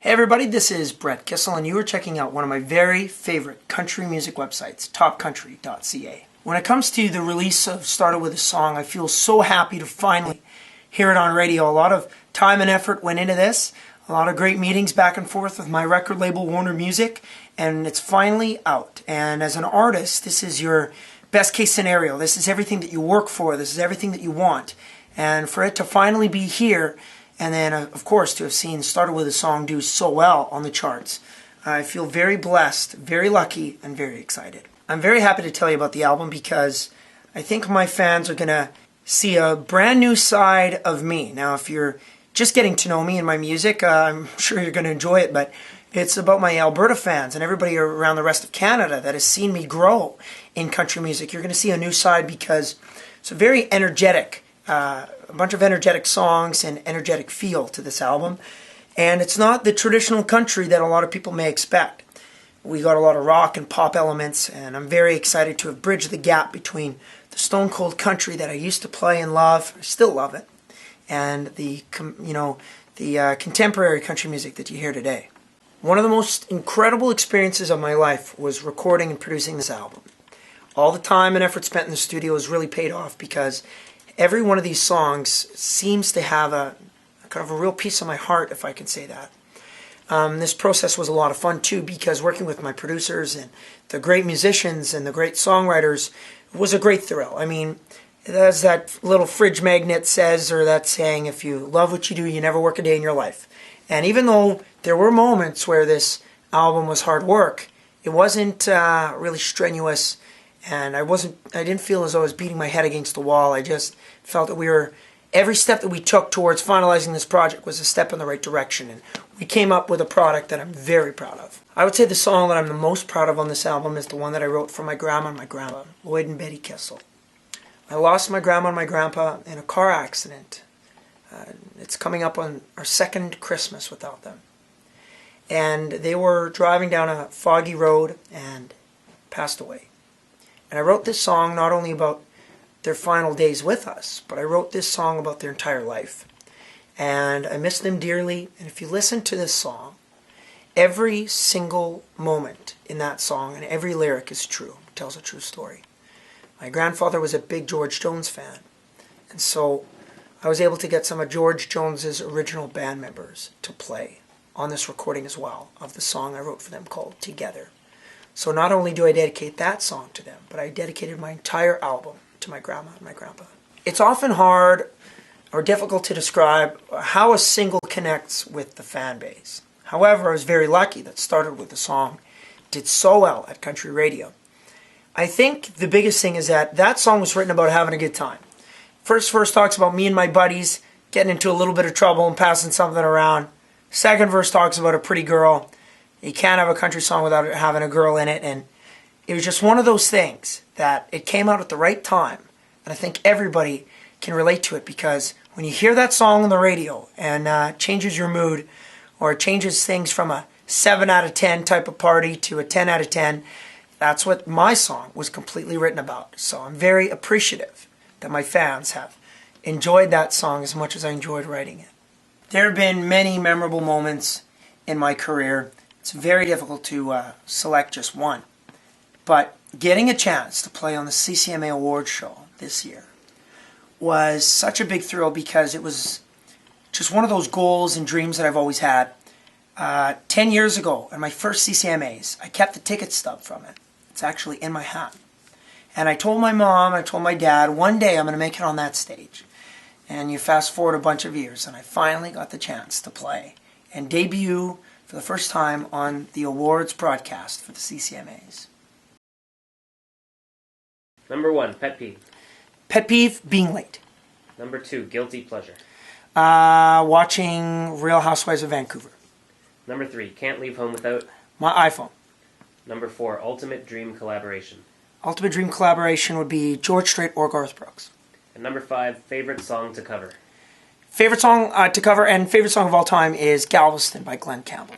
Hey everybody, this is Brett Kissel, and you are checking out one of my very favorite country music websites, TopCountry.ca. When it comes to the release of Started With a Song, I feel so happy to finally hear it on radio. A lot of time and effort went into this, a lot of great meetings back and forth with my record label, Warner Music, and it's finally out. And as an artist, this is your best case scenario. This is everything that you work for. This is everything that you want. And for it to finally be here, and then, of course, to have seen Started With a Song do so well on the charts, I feel very blessed, very lucky, and very excited. I'm very happy to tell you about the album because I think my fans are going to see a brand new side of me. Now, if you're just getting to know me and my music, I'm sure you're going to enjoy it, but it's about my Alberta fans and everybody around the rest of Canada that has seen me grow in country music. You're going to see a new side because it's a very energetic a bunch of energetic songs and energetic feel to this album. And it's not the traditional country that a lot of people may expect. We got a lot of rock and pop elements, and I'm very excited to have bridged the gap between the stone cold country that I used to play and love, I still love it, and the contemporary country music that you hear today. One of the most incredible experiences of my life was recording and producing this album. All the time and effort spent in the studio has really paid off because every one of these songs seems to have a kind of a real piece of my heart, if I can say that. This process was a lot of fun too because working with my producers and the great musicians and the great songwriters was a great thrill. I mean, as that little fridge magnet says, or that saying, if you love what you do, you never work a day in your life. And even though there were moments where this album was hard work, it wasn't really strenuous. And I didn't feel as though I was beating my head against the wall. I just felt that every step that we took towards finalizing this project was a step in the right direction. And we came up with a product that I'm very proud of. I would say the song that I'm the most proud of on this album is the one that I wrote for my grandma and my grandpa, Lloyd and Betty Kissel. I lost my grandma and my grandpa in a car accident. It's coming up on our second Christmas without them. And they were driving down a foggy road and passed away. And I wrote this song not only about their final days with us, but I wrote this song about their entire life. And I miss them dearly. And if you listen to this song, every single moment in that song and every lyric is true. It tells a true story. My grandfather was a big George Jones fan. And so I was able to get some of George Jones's original band members to play on this recording as well of the song I wrote for them called Together. So not only do I dedicate that song to them, but I dedicated my entire album to my grandma and my grandpa. It's often hard or difficult to describe how a single connects with the fan base. However, I was very lucky that Started With a Song did so well at country radio. I think the biggest thing is that song was written about having a good time. First verse talks about me and my buddies getting into a little bit of trouble and passing something around. Second verse talks about a pretty girl. You can't have a country song without having a girl in it, and it was just one of those things that it came out at the right time, and I think everybody can relate to it because when you hear that song on the radio and it changes your mood or it changes things from a 7 out of 10 type of party to a 10 out of 10, that's what my song was completely written about. So I'm very appreciative that my fans have enjoyed that song as much as I enjoyed writing it. There have been many memorable moments in my career. It's very difficult to select just one. But getting a chance to play on the CCMA Awards show this year was such a big thrill because it was just one of those goals and dreams that I've always had. 10 years ago, at my first CCMAs, I kept the ticket stub from it. It's actually in my hat. And I told my mom, I told my dad, one day I'm going to make it on that stage. And you fast forward a bunch of years, and I finally got the chance to play and debut for the first time on the awards broadcast for the CCMAs. Number 1, pet peeve. Pet peeve, being late. Number 2, guilty pleasure. Watching Real Housewives of Vancouver. Number 3, can't leave home without. My iPhone. Number 4, ultimate dream collaboration. Ultimate dream collaboration would be George Strait or Garth Brooks. And number 5, favorite song to cover. Favorite song to cover and favorite song of all time is Galveston by Glenn Campbell.